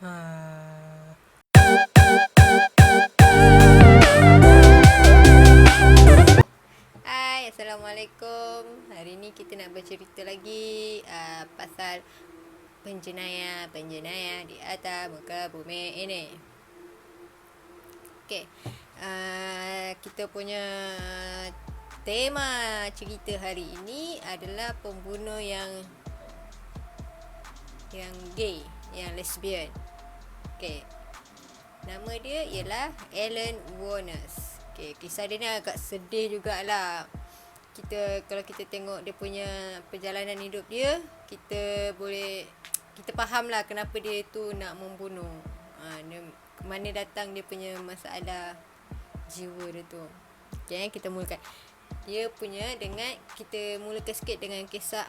Ha. Hai, Assalamualaikum. Hari ni kita nak bercerita lagi pasal penjenayah di atas muka bumi ini. Okey. Kita punya tema cerita hari ini adalah pembunuh yang gay, yang lesbian. Okey. Nama dia ialah Alan Wuornos. Okey, kisah dia ni agak sedih jugalah. Kalau kita tengok dia punya perjalanan hidup dia, kita fahamlah kenapa dia tu nak membunuh. Mana datang dia punya masalah jiwa dia tu. Okey, kita mulakan. Kita mulakan sikit dengan kisah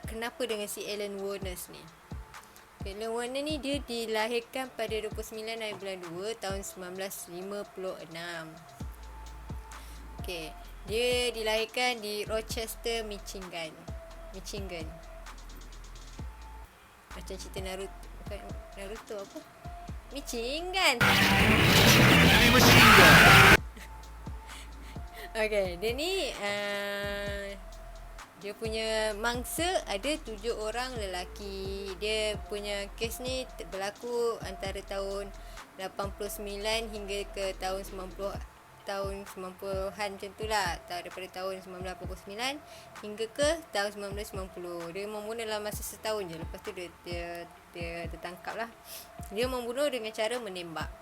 kenapa dengan si Alan Wuornos ni. Alan Wuornos ni dia dilahirkan pada 29 hari bulan 2 tahun 1956. Okey, dia dilahirkan di Rochester, Michigan. Macam cerita Naruto, bukan Naruto apa? Michigan. Okey, dia ni dia punya mangsa ada 7 orang lelaki. Dia punya kes ni berlaku antara tahun 89 hingga ke tahun 90-an macam tu lah. Daripada tahun 1989 hingga ke tahun 1990. Dia membunuh dalam masa setahun je. Lepas tu dia tertangkap lah. Dia membunuh dengan cara menembak.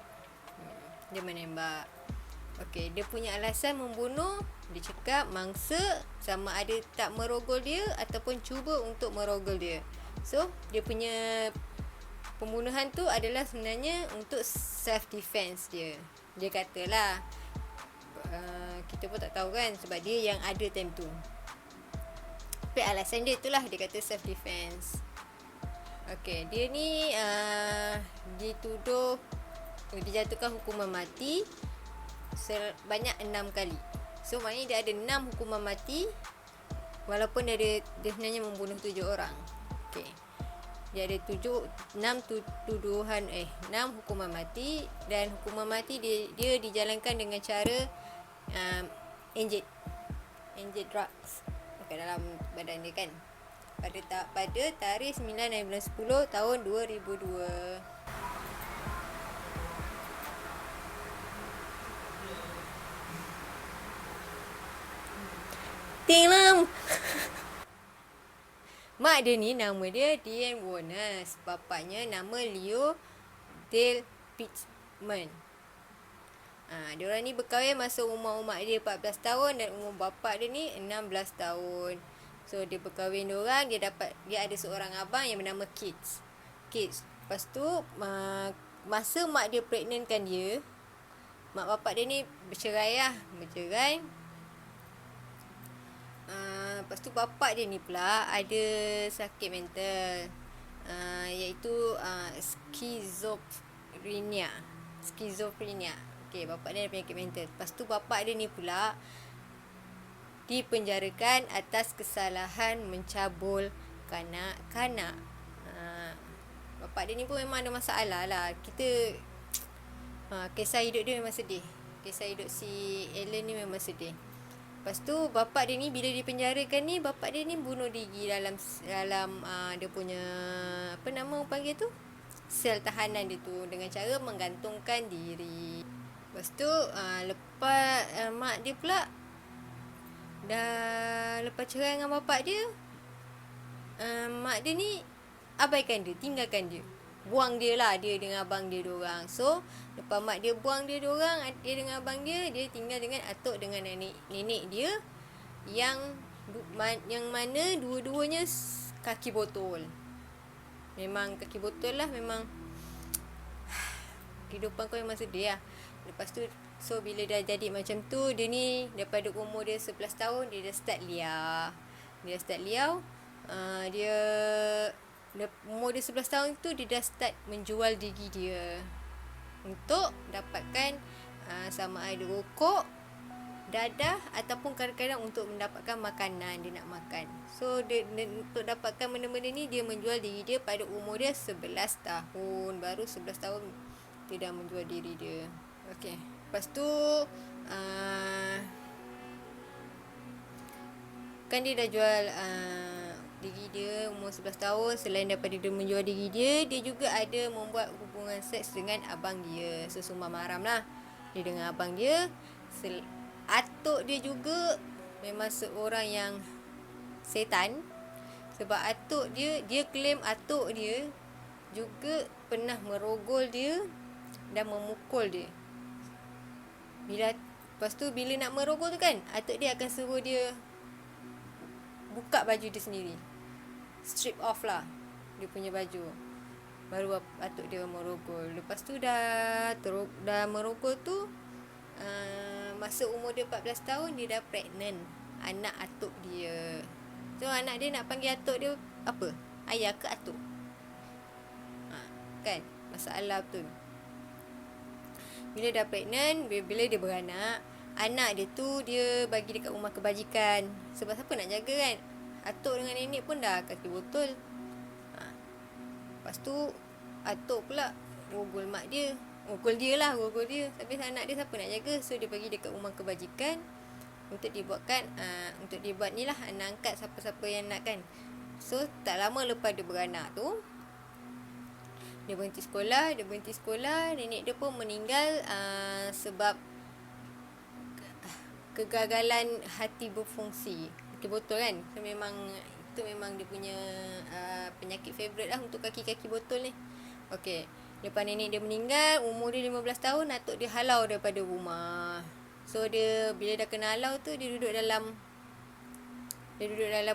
Dia menembak. Okey, dia punya alasan membunuh, dia cakap mangsa sama ada tak merogol dia ataupun cuba untuk merogol dia. So, dia punya pembunuhan tu adalah sebenarnya untuk self defense dia. Dia katalah kita pun tak tahu kan sebab dia yang ada time tu. Tapi alasan dia itulah, dia kata self defense. Okey, dia ni dijatuhkan hukuman mati sebanyak 6 kali. So maknanya dia ada 6 hukuman mati walaupun dia sebenarnya membunuh 7 orang. Okey. Dia ada 6 hukuman mati, dan hukuman mati dia dijalankan dengan cara inject drugs dekat dalam badan dia kan. Pada tarikh 9 bulan 10 tahun 2002. Tinglam. Mak dia ni nama dia Diane Wuornos. Bapaknya nama Leo Dale Pittman. Diorang ni berkahwin masa umur mak dia 14 tahun dan umur bapa dia ni 16 tahun. So dia berkahwin diorang, dia ada seorang abang yang bernama Kids. Lepas tu masa mak dia pregnantkan dia, mak bapa dia ni bercerai. Lepas tu bapak dia ni pula ada sakit mental, iaitu skizofrenia. Okey, bapak dia ada penyakit mental. Lepas tu bapak dia ni pula dipenjarakan atas kesalahan mencabul kanak-kanak. Bapak dia ni pun memang ada masalah lah. Kisah hidup dia memang sedih. Kisah hidup si Alan ni memang sedih. Lepas tu bapak dia ni bila dipenjarakan ni, bapak dia ni bunuh diri dalam dia punya apa nama orang panggil tu, sel tahanan dia tu, dengan cara menggantungkan diri. Lepas tu lepas mak dia pula dah lepas cerai dengan bapak dia, mak dia ni abaikan dia, tinggalkan dia, buang dia lah, dia dengan abang dia diorang. So lepas mak dia buang dia diorang, dia dengan abang dia tinggal dengan atuk dengan nenek dia yang mana dua-duanya kaki botol. Memang kaki botol lah. Memang kehidupan kau memang sedih lah. Lepas tu so bila dah jadi macam tu, dia ni daripada umur dia 11 tahun dia dah start liau. Dia umur dia 11 tahun tu dia dah start menjual diri dia untuk dapatkan sama ada rokok dadah ataupun kadang-kadang untuk mendapatkan makanan dia nak makan. So dia untuk dapatkan benda-benda ni dia menjual diri dia pada umur dia 11 tahun. Baru 11 tahun dia dah menjual diri dia. Okey. Lepas tu kan dia dah jual diri dia umur 11 tahun. Selain daripada dia menjual diri dia, dia juga ada membuat hubungan seks dengan abang dia. So sumber mahram lah. Dia dengan abang dia. Atuk dia juga memang seorang yang setan. Sebab atuk dia claim atuk dia juga pernah merogol dia dan memukul dia. Lepas tu bila nak merogol tu kan, atuk dia akan suruh dia buka baju dia sendiri. Strip off lah dia punya baju. Baru atuk dia merogol. Lepas tu dah merogol tu, masa umur dia 14 tahun dia dah pregnant anak atuk dia. So anak dia nak panggil atuk dia apa? Ayah ke atuk? Kan? Masalah betul. Bila dah pregnant, bila dia beranak, anak dia tu dia bagi dekat rumah kebajikan. Sebab siapa nak jaga kan? Atuk dengan nenek pun dah kaki botol. Lepas tu atuk pula rogol mak dia. Rogol dia. Tapi anak dia siapa nak jaga? So dia bagi dekat rumah kebajikan untuk dibuatkan untuk dibuat ni lah, anak angkat siapa-siapa yang nak kan. So tak lama lepas dia beranak tu, dia berhenti sekolah. Nenek dia pun meninggal sebab kegagalan hati berfungsi. Hati botol kan. So itu memang dia punya penyakit favourite lah untuk kaki-kaki botol ni. Okey. Lepas nenek dia meninggal, umur dia 15 tahun, atuk dia halau daripada rumah. So dia bila dah kena halau tu, dia duduk dalam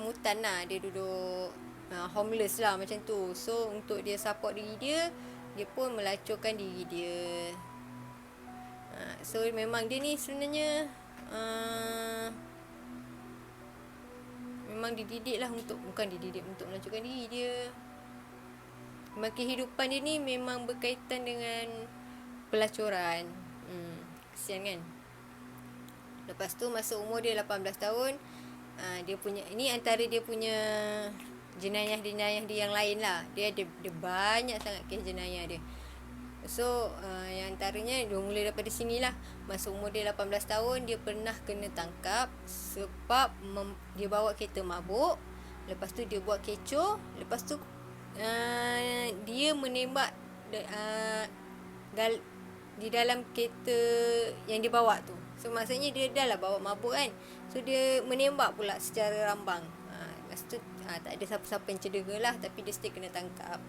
hutan lah. Dia duduk homeless lah macam tu. So untuk dia support diri dia pun melacurkan diri dia. So memang dia ni sebenarnya memang dididik untuk melacurkan diri dia. Memang kehidupan dia ni memang berkaitan dengan pelacuran. Kesian kan. Lepas tu masa umur dia 18 tahun, dia punya, ini antara dia punya jenayah-jenayah dia yang lain lah. Dia banyak sangat kes jenayah dia. So yang antaranya dia mula daripada sini lah. Masa umur dia 18 tahun, dia pernah kena tangkap sebab dia bawa kereta mabuk. Lepas tu dia buat kecoh. Lepas tu dia menembak di dalam kereta yang dia bawa tu. So maksudnya dia dah lah bawa mabuk kan. So dia menembak pula secara rambang. Lepas tu tak ada siapa-siapa yang cedera lah, tapi dia still kena tangkap.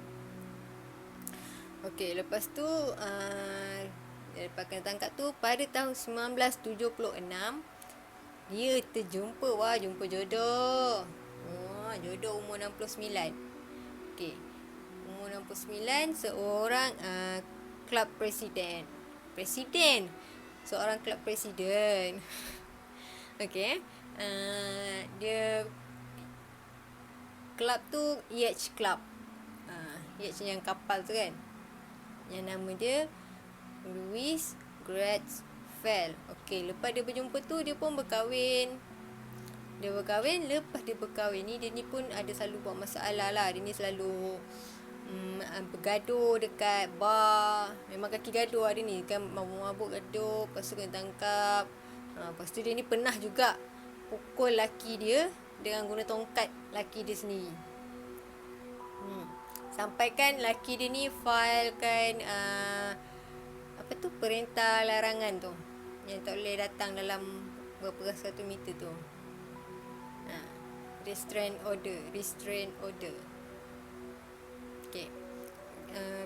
Okey, lepas tu lepas kena tangkap tu, pada tahun 1976 dia jumpa jodoh. Jodoh umur 69. Okey. Umur 69, seorang club presiden. Seorang club presiden. Okey. Dia club tu Yacht Club. Yacht yang kapal tu kan. Yang nama dia Louis Gretzfeld. Okey, lepas dia berjumpa tu, dia pun berkahwin. Lepas dia berkahwin ni, dia ni pun ada selalu buat masalah lah. Dia ni selalu bergaduh dekat bar. Memang kaki gaduh lah dia ni kan. Mabuk gaduh. Lepas tu kena tangkap. Lepas tu dia ni pernah juga pukul laki dia dengan guna tongkat laki dia sendiri. Sampaikan laki dia ni filekan perintah larangan tu, yang tak boleh datang dalam berapa ratus meter tu. Restraint order. Okay.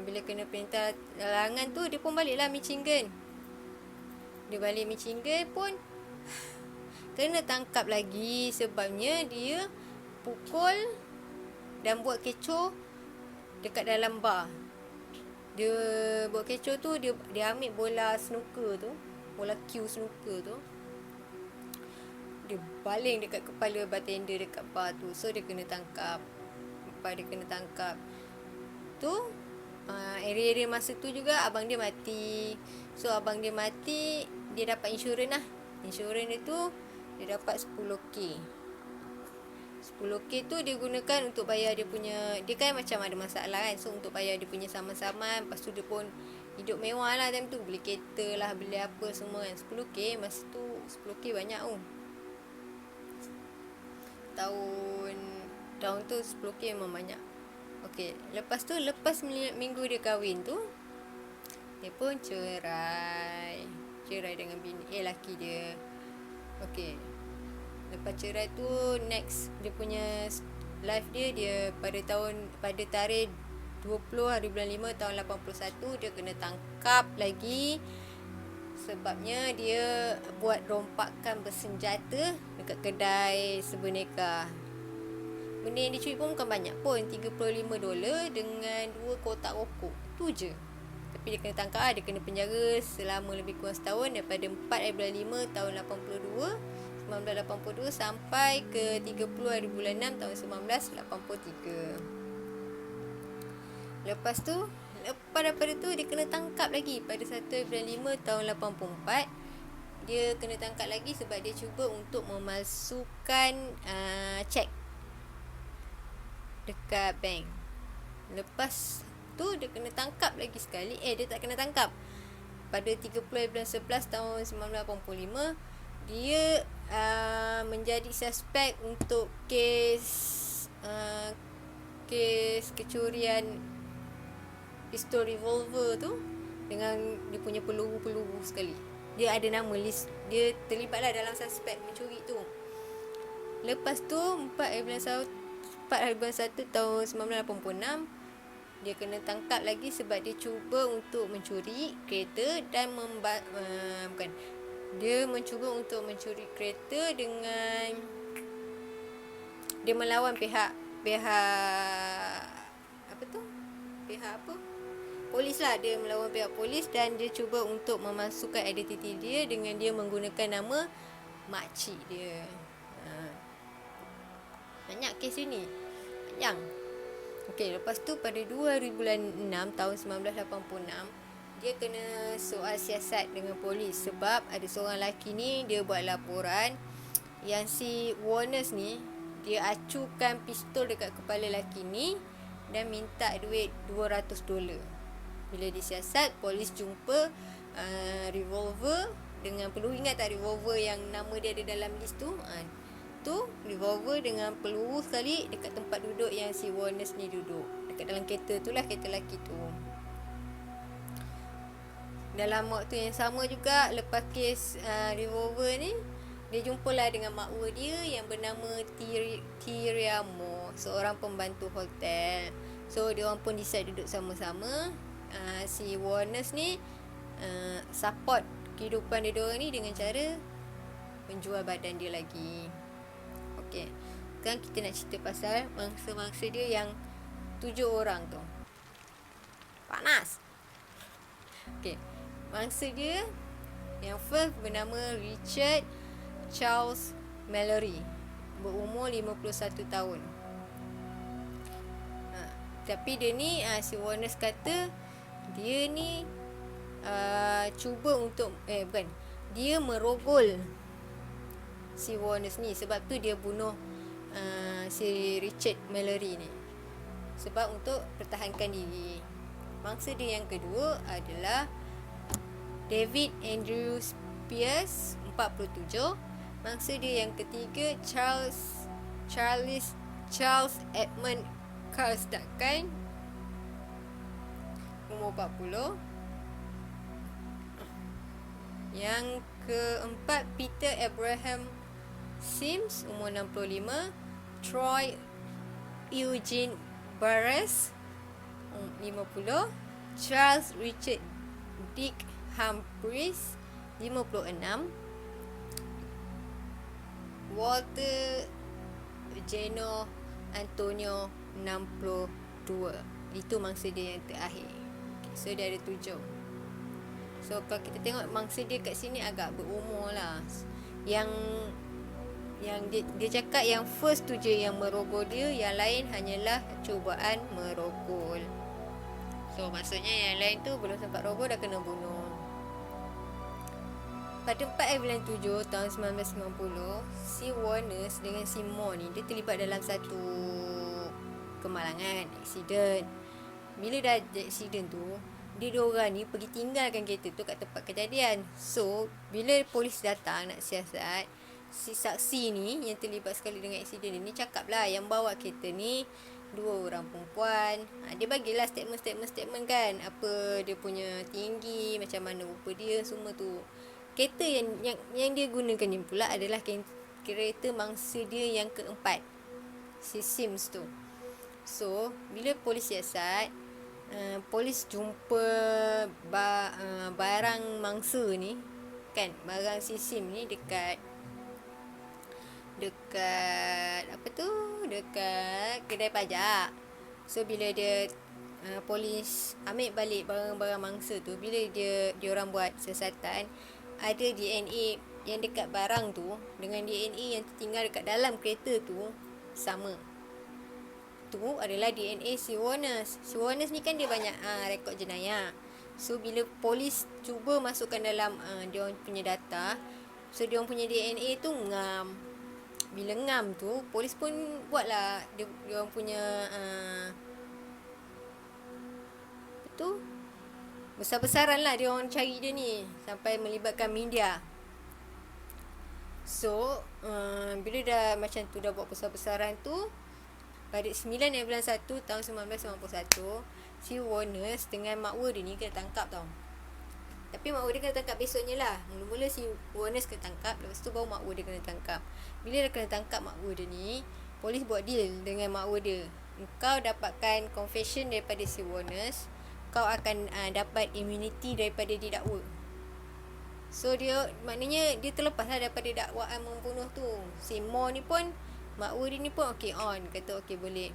Bila kena perintah larangan tu, dia pun baliklah Michigan. Dia balik Michigan pun kena tangkap lagi sebabnya dia pukul dan buat kecoh dekat dalam bar. Dia buat kecoh tu, dia ambil bola snooker tu, bola cue snooker tu, dia baling dekat kepala bartender dekat bar tu. So dia kena tangkap. Lepas dia kena tangkap tu, masa tu juga abang dia mati. So abang dia mati, dia dapat insurans lah. Insurans dia tu dia dapat 10k. 10k tu dia gunakan untuk bayar dia punya, dia kan macam ada masalah kan, so untuk bayar dia punya saman-saman. Lepas tu dia pun hidup mewah lah time tu, beli kereta lah, beli apa semua kan. 10k masa tu 10k banyak tahun tu 10k memang banyak. Okey, lepas minggu dia kahwin tu, dia pun cerai dengan laki dia. Okey, lepas cerai tu next dia punya life dia pada tarikh 20 hari bulan 5 tahun 81 dia kena tangkap lagi. Sebabnya dia buat rompakan bersenjata dekat kedai serboneka. Benda yang dicuri pun bukan banyak pun, $35 dengan 2 kotak rokok. Tu je. Tapi dia kena tangkap, dia kena penjara selama lebih kurang setahun, daripada 4 hari bulan 5 tahun 1982 sampai ke 30 hari bulan 6 tahun 1983. Lepas daripada tu dia kena tangkap lagi pada 1 bulan 5 tahun 84. Dia kena tangkap lagi sebab dia cuba untuk memalsukan cek dekat bank. Lepas tu dia kena tangkap lagi sekali. Dia tak kena tangkap. Pada 30 bulan 11 tahun 1985 dia menjadi suspek untuk kes kecurian pistol revolver tu dengan dia punya peluru sekali. Dia ada nama list, dia terlibatlah dalam suspek mencuri tu. Lepas tu 4 hari bulan 1 tahun 1986 dia kena tangkap lagi sebab dia cuba untuk mencuri kereta dan dia mencuba untuk mencuri kereta dengan dia melawan pihak polis lah. Dia melawan pihak polis dan dia cuba untuk memasukkan identiti dia dengan dia menggunakan nama makcik dia. Banyak kes ini. Panjang. Okey, lepas tu pada 2 hari bulan 6 tahun 1986 dia kena soal siasat dengan polis sebab ada seorang lelaki ni dia buat laporan yang si Warners ni dia acukan pistol dekat kepala lelaki ni dan minta duit $200. Bila disiasat, polis jumpa revolver dengan peluru. Ingat tak revolver yang nama dia ada dalam list tu? Tu revolver dengan peluru sekali dekat tempat duduk yang si Warners ni duduk, dekat dalam kereta tu lah, kereta lelaki tu. Dalam waktu yang sama juga, lepas kes revolver ni, dia jumpalah dengan makwa dia yang bernama Tiriamo, seorang pembantu hotel. So diorang pun decide duduk sama-sama. Si Warners ni support kehidupan diorang ni dengan cara menjual badan dia lagi. Okay, sekarang kita nak cerita pasal mangsa-mangsa dia yang 7 orang tu. Panas. Okay, mangsa dia yang first bernama Richard Charles Mallory, berumur 51 tahun. Tapi dia ni si Warners kata dia ni cuba untuk dia merogol si Warners ni. Sebab tu dia bunuh si Richard Mallory ni, sebab untuk pertahankan diri. Mangsa dia yang kedua adalah David Andrew Spears, 47. Mangsa dia yang ketiga Charles Edmund Carl-Duncan, umur 40. Yang keempat Peter Abraham Sims, umur 65. Troy Eugene Barres, 50. Charles Richard Dick Humphreys, 56. Walter Geno Antonio, 62. Itu mangsa dia yang terakhir. So dia ada 7. So kalau kita tengok mangsa dia kat sini agak berumur lah. Yang dia cakap yang first tu je yang merogol dia, yang lain hanyalah cubaan merogol. So maksudnya yang lain tu belum sempat rogol dah kena bunuh. pada 4 bulan 7 tahun 1990, si Warners dengan si Moore ni dia terlibat dalam satu kemalangan, aksiden. Bila dah aksiden tu, dia dua orang ni pergi tinggalkan kereta tu kat tempat kejadian. So, bila polis datang nak siasat, si saksi ni yang terlibat sekali dengan aksiden ni cakap lah yang bawa kereta ni dua orang perempuan. Dia bagilah statement kan, apa dia punya tinggi, macam mana rupa dia, semua tu. Kereta yang dia gunakan ni pula adalah kereta mangsa dia yang keempat, si Sims tu. So, bila polis siasat, polis jumpa barang mangsa ni kan, barang si Sim ni dekat apa tu, dekat kedai pajak. So bila dia polis ambil balik barang-barang mangsa tu, bila dia orang buat siasatan, ada DNA yang dekat barang tu dengan DNA yang tertinggal dekat dalam kereta tu sama. Tu adalah DNA si Warners. Si Warners ni kan dia banyak rekod jenayah. So bila polis cuba masukkan dalam dia orang punya data, so dia orang punya DNA tu ngam. Bila ngam tu, polis pun buatlah dia orang punya tu besar-besaran lah dia orang cari dia ni sampai melibatkan media. So bila dah macam tu, dah buat besar-besaran tu, pada 9 bulan 1 tahun 1991, si Warners dengan makwa dia ni kena tangkap tau. Tapi makwa dia kena tangkap besoknya lah. Mula-mula si Warners kena tangkap, lepas tu baru makwa dia kena tangkap. Bila dia kena tangkap makwa dia ni, polis buat deal dengan makwa dia. Kau dapatkan confession daripada si Warners, kau akan dapat immunity daripada didakwa. So dia, maknanya dia terlepas lah daripada dakwaan membunuh tu. Si Moore ni pun, makwa dia ni pun okay on, kata okay boleh.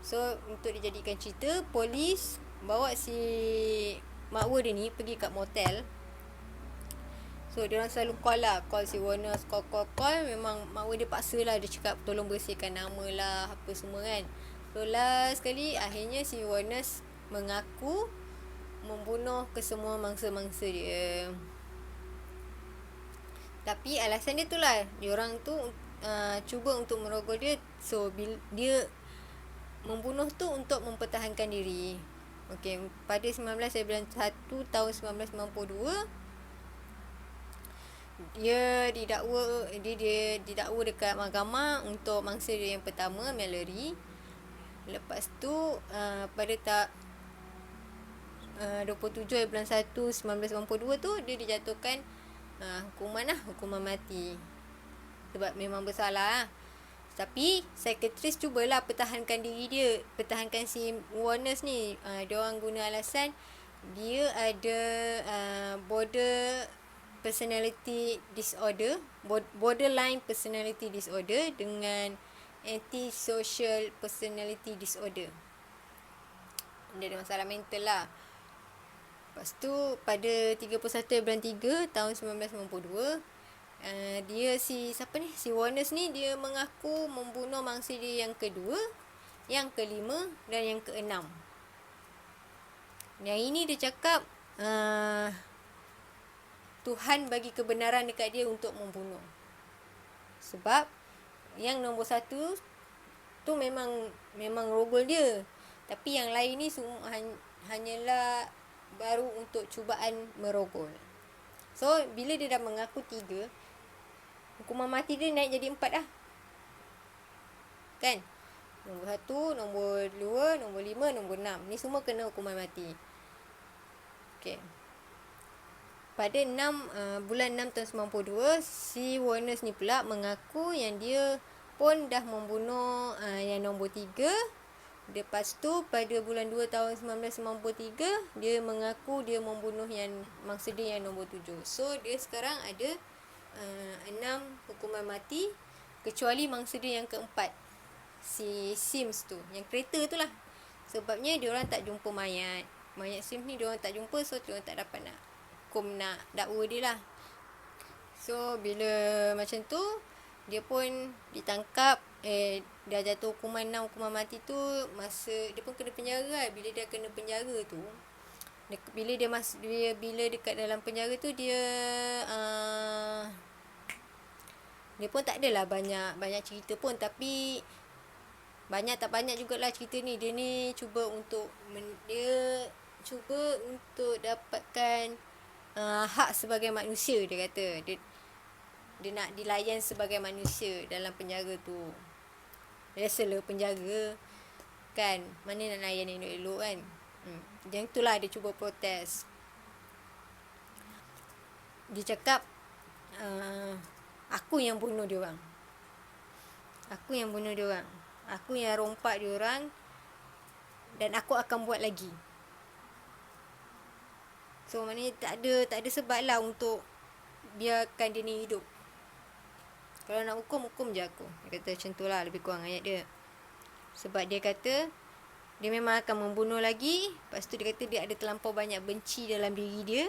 So untuk dijadikan cerita, polis bawa si makwa dia ni pergi kat motel. So dia orang selalu call si Warners, call. Memang makwa dia paksa lah, dia cakap tolong bersihkan nama lah, apa semua kan. So last sekali, akhirnya si Warners mengaku membunuh kesemua mangsa-mangsa dia. Tapi alasan dia tu lah, diorang tu cuba untuk merogol dia. So dia membunuh tu untuk mempertahankan diri. Okey, pada 19 bulan 1 tahun 1992, dia didakwa dekat mahkamah untuk mangsa dia yang pertama, Mallory. Lepas tu pada 27 bulan 1 1992 tu, dia dijatuhkan hukuman mati sebab memang bersalah. Tapi psikiatris cubalah pertahankan diri dia, pertahankan si Warners ni. Dia orang guna alasan dia ada borderline personality disorder dengan antisocial personality disorder. Dia ada masalah mental lah. Lepas tu pada 31 bulan 3 tahun 1992, si Warners ni dia mengaku membunuh mangsa dia yang kedua, yang kelima dan yang keenam. Yang ini dia cakap Tuhan bagi kebenaran dekat dia untuk membunuh. Sebab yang nombor 1 tu memang rogol dia. Tapi yang lain ni semua hanyalah baru untuk cubaan merogol. So bila dia dah mengaku 3, hukuman mati dia naik jadi 4 dah. Kan? Nombor 1, nombor 2, nombor 5, nombor 6. Ni semua kena hukuman mati. Okay. Pada bulan 6 tahun 92, si Warners ni pula mengaku yang dia pun dah membunuh yang nombor 3. Lepas tu pada bulan 2 tahun 1993, dia mengaku dia membunuh yang mangsa dia yang nombor 7. So dia sekarang ada 6 hukuman mati, kecuali mangsa dia yang keempat, si Sims tu, yang kereta tu lah. Sebabnya dia orang tak jumpa mayat Sims ni, dia orang tak jumpa. So dia orang tak dapat nak hukum, nak dakwa dia lah. So bila macam tu, dia pun ditangkap, dah jatuh hukuman 6 hukuman mati tu, masa dia pun kena penjara lah. Bila dia kena penjara tu, Bila dekat dalam penjara tu dia dia pun tak adalah banyak cerita pun, tapi banyak tak banyak jugalah cerita ni. Dia ni cuba untuk dapatkan hak sebagai manusia. Dia kata dia nak dilayan sebagai manusia dalam penjara tu. Biasalah penjara kan, mana nak layan elok-elok kan. Yang itulah dia cuba protes. Dia cakap aku yang bunuh dia orang. Aku yang rompak dia orang, dan aku akan buat lagi. So maknanya tak ada sebab lah untuk biarkan dia ni hidup. Kalau nak hukum je aku. Dia kata macam tu lah lebih kurang ayat dia. Sebab dia kata dia memang akan membunuh lagi. Lepas tu dia kata dia ada terlampau banyak benci dalam diri dia,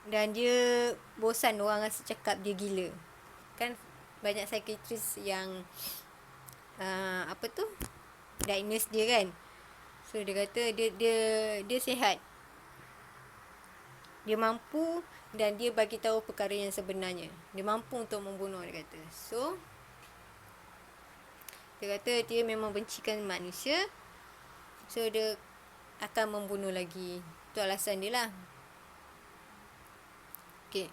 dan dia bosan orang rasa cakap dia gila. Kan banyak psikiatris yang diagnose dia kan. So dia kata dia sihat. Dia mampu, dan dia bagi tahu perkara yang sebenarnya. Dia mampu untuk membunuh, dia kata. So dia kata dia memang bencikan manusia. So dia akan membunuh lagi. Itu alasan dia lah. Okay.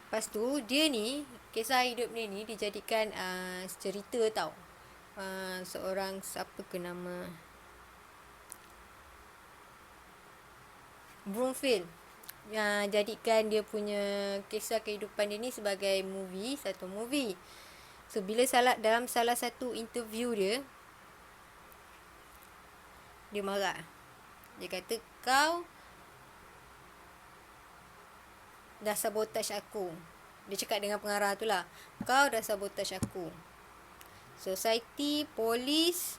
Lepas tu dia ni, kisah hidup dia ni dijadikan cerita tau. Seorang, siapa ke nama, Broomfield, jadikan dia punya kisah kehidupan dia ni sebagai satu movie. So bila dalam salah satu interview dia marah. Dia kata kau dah sabotage aku. Dia cakap dengan pengarah tu lah, kau dah sabotage aku. Society, polis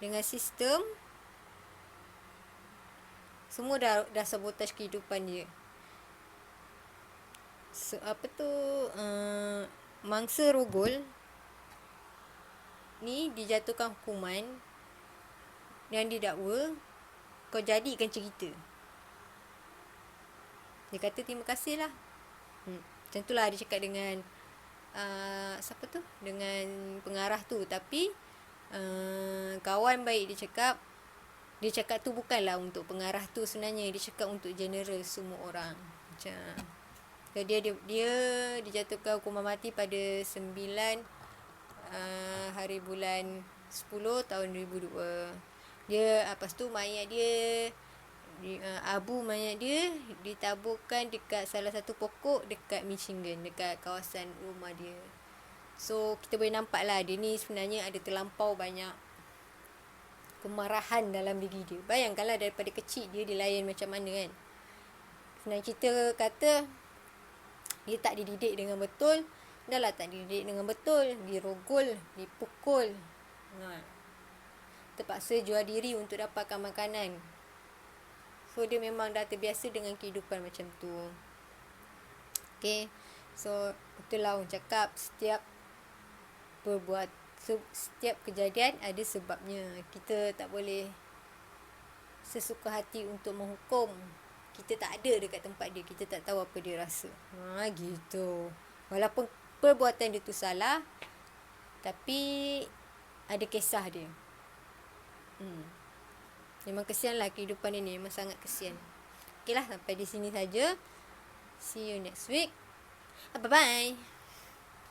dengan sistem semua dah sabotage kehidupan dia. So, mangsa rogol ni dijatuhkan hukuman dan didakwa, kau jadikan cerita. Dia kata terima kasih lah. Macam tu lah dia cakap dengan dengan pengarah tu. Tapi kawan baik dia cakap tu bukanlah untuk pengarah tu sebenarnya. Dia cakap untuk general semua orang. Macam so dia dijatuhkan hukuman mati pada 9 hari bulan 10 tahun 2002. Dia lepas tu mayat dia mayat dia ditaburkan dekat salah satu pokok dekat Michigan, dekat kawasan rumah dia. So kita boleh nampak lah dia ni sebenarnya ada terlampau banyak kemarahan dalam diri dia. Bayangkanlah daripada kecil dia dilayan macam mana kan. Senang cerita kata dia tak dididik dengan betul. Dah lah tak dididik dengan betul, dirogol, dipukul, terpaksa jual diri untuk dapatkan makanan. So dia memang dah terbiasa dengan kehidupan macam tu. Okay, so itulah orang cakap setiap kejadian ada sebabnya. Kita tak boleh sesuka hati untuk menghukum. Kita tak ada dekat tempat dia, kita tak tahu apa dia rasa. Gitu. Walaupun perbuatan dia tu salah, tapi ada kisah dia. Memang kesian lah kehidupan ini. Memang sangat kesian. Okay lah, sampai di sini saja. See you next week. Bye-bye.